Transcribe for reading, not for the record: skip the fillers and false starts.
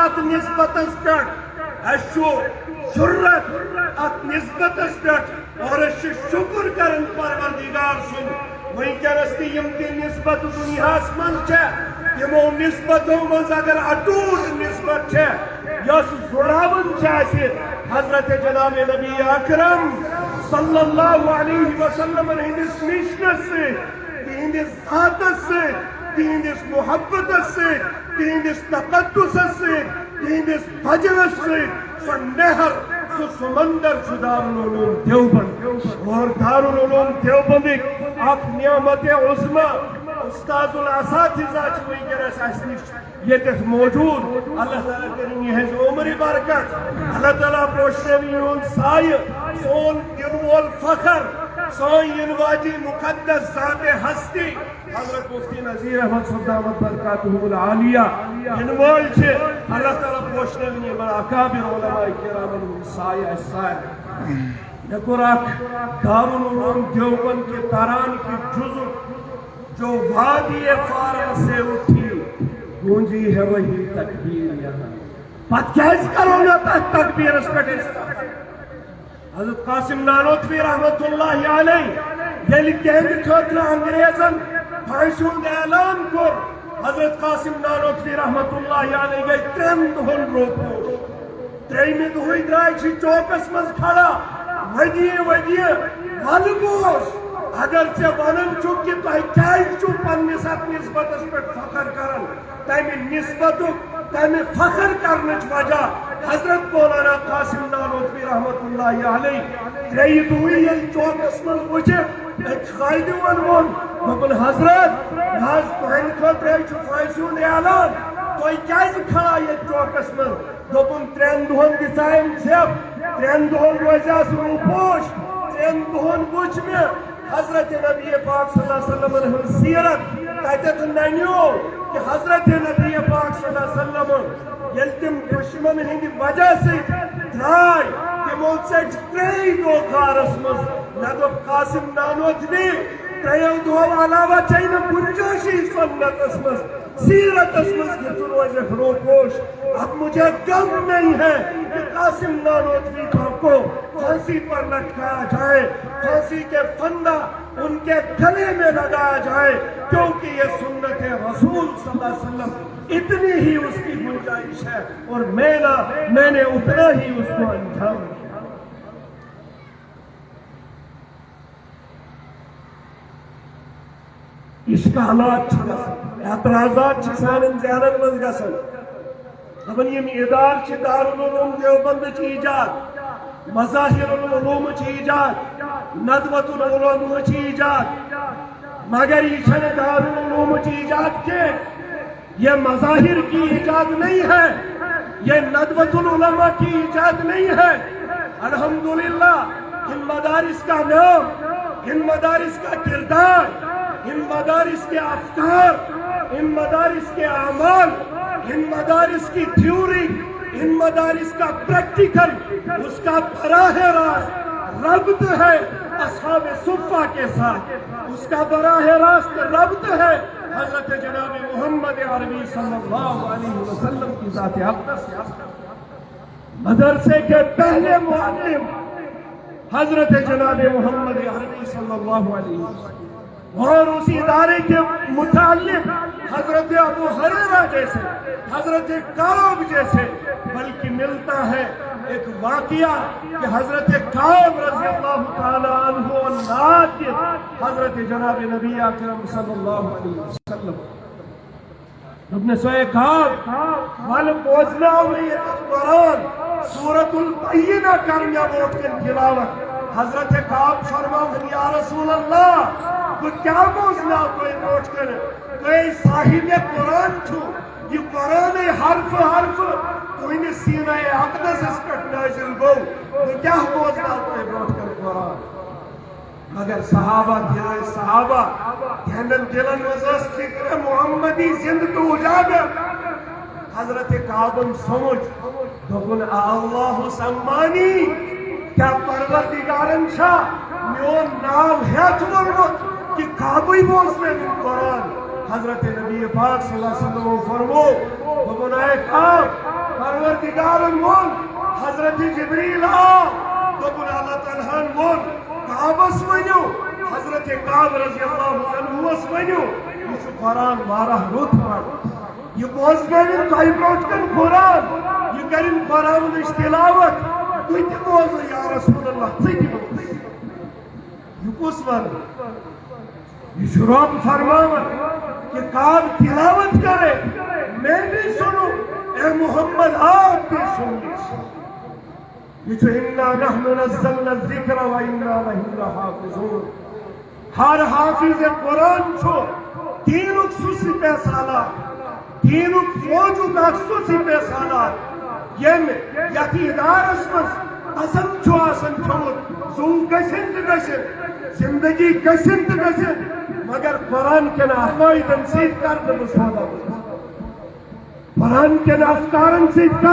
ات نسبت جرت ات نسبت اور شکر کرن پروردگار سن ونکس تہ نسبت دنیا من تمو نسبتوں مز اگر اٹوٹ نسبت یس جڑاون حضرت جناب نبی اکرم صلی اللہ علیہ وسلم ہندس مشنس تہندس ذاتس تہندس محبت تہندس تقدس تہندس بھجنس سو نہر سو سمندر دارالعلوم دیوبند اور دارالعلوم دیوبند اخ نعمت عظمی استاد الاساتذہ ونکس اس نش یتس موجود اللہ تعالیٰ کرن یہ عمر برکت اللہ تعالیٰ پوشن یہن سایہ سون ین وول فخر سون ین واجی مقدس ذات ہستی حضرت مفتی نذیر احمد صاحب دامت برکاتہ العالیہ ین وول اللہ تعالیٰ پوشن یہ اکابر علماء کرام سایہ سایہ نکراک دارالعلوم دیوبند کے تران کی جزو جو وادی فارغ سے اٹھی گونجی ہے وہی تکبیر یہاں پت کیس کرو نا تکبیر اس پر حضرت قاسم نانوتوی رحمت اللہ علیہ یلی کہنگ خاطر انگریزن پھائشون اعلان کر حضرت قاسم نانوتوی رحمت اللہ علیہ گئی 3 دہن روپو 3 دہوئی درائی چھ چوکس مز کھڑا ودیے والگوش اگر سے ونن چھو کہ تہ کیازِ چھو پننس ات نسبتس پہ فخر کرن تمہ نسبت تمہ فخر کرنچ وجہ حضرت مولانا قاسم نانوتوی رحمت اللہ علیہ 3 دہوئی یل چوکس من وچھ ایک قائد ون دپن حضرت ناز تہند خاطر چھ فائسون اعلان تہ کیازِ کھڑا یہ چوکس من دپن 3 دہن دژائم ژھپ 3 دہن روزیاس روپوش 3 دہن وچھ میں حضرت نبی پاک صلی اللہ علیہ وسلم ہن سیرت تتھ ننیو کہ حضرت نبی پاک صلی اللہ علیہ وسلم یل تم دشمن ہند وجہ سے درائے تمو ژٹ 3 دو کارس مز نہ قاسم نانوتوی 3 دو علاوہ چاہیے گنجائشی سنتس مز سیرتس مز کہ تو روزہ روپوش اب مجھے غم نہیں ہے کہ قاسم نانوتوی کو پھانسی پر لٹکایا جائے پھانسی کے پھندا ان کے گلے میں لگایا جائے کیونکہ یہ سنت رسول صلی اللہ علیہ وسلم اتنی ہی اس کی گنجائش ہے اور میں نے اتنا ہی اس کو انجام دیا اشکالات اعتراضات سانن ذہنن مز گژھان دپان یم ادارہ دارالعلوم دیوبند چھ ایجاد مظاہر العلوم چھ ایجاد ندوۃ العلوم چھ ایجاد مگر یہ چھنہ دارالعلوم چھ ایجاد کے یہ مظاہر کی ایجاد نہیں ہے یہ ندوۃ العلماء کی ایجاد نہیں ہے الحمدللہ ان مدارس کا نام ان مدارس کا کردار ان مدارس کے افکار ان مدارس کے اعمال ان مدارس کی تھیوری ان مدارس کا پریکٹیکل اس کا براہ راست ربط ہے اصحاب صفہ کے ساتھ اس کا براہ راست ربط ہے حضرت جناب محمد عربی صلی اللہ علیہ وسلم کی ذات اقدس مدرسے کے پہلے معلم حضرت جناب محمد عربی صلی اللہ علیہ وسلم اور اس ادارے کے متعلق حضرت ابو ہریرہ جیسے حضرت کعب جیسے بلکہ ملتا ہے ایک واقعہ کہ حضرت کعب رضی اللہ تعالی عنہ ناطق حضرت جناب نبی اکرم صلی اللہ علیہ وسلم ابن سوئے کعب وال بوزنا ہوئی قرآن سورة البینہ کرنیا موت کے تلاوت حضرت کعب فرماؤں یا رسول اللہ تو کیا بوزنا کوئی موٹ کر کوئی صاحب قرآن چھو یہ قرآن حرف تو انہیں سینہ اقدس اس پر نازل گو تو کیا بوزنا کوئی موٹ کر قرآن مگر صحابہ دھیانن دلن وزاس فکر محمدی زند تو اجاگر حضرت کعبن سمجھ دکن اللہ سمانی کیا پروردگارن شاہ میون نام ہیت ورمت کہ کعبی بوزنے من قرآن حضرت نبی پاک صلی اللہ علیہ وسلم فرمو دکن اے کعب پروردگارن وون حضرت جبریل آو دبن اللہ تعالیٰ وون کعبس ونیو حضرت کعب رضی اللہ عنہ ونیو یہ قرآن وارہ رت یہ بوز گرن تہ برونٹ کن قرآن یہ کرن قرآن تلاوت تھی تہ بوزو یا رسول اللہ ثہ تہ بوز یہ کس ون یہ رب فرماون کہ کعب تلاوت کرے میں بھی سنوں اے محمد آپ بھی سنیے یہ اِنَّا نَحْنُ نَزَّلْنَا الذِّكْرَ وَإِنَّا لَهُ لَحَافِظُونَ ہر حافظ قرآن چھو دینک سوسی پیسالا دینک فوجک اک سوسی پیسالا یم یتی ادارس مز قسم چھو آسن چھوت زو گشن تہ گشن زندگی گشن تہ گشن مگر قرآن کے عقائدن سیت کر دے سودا قرآن کے افکارن سیت کر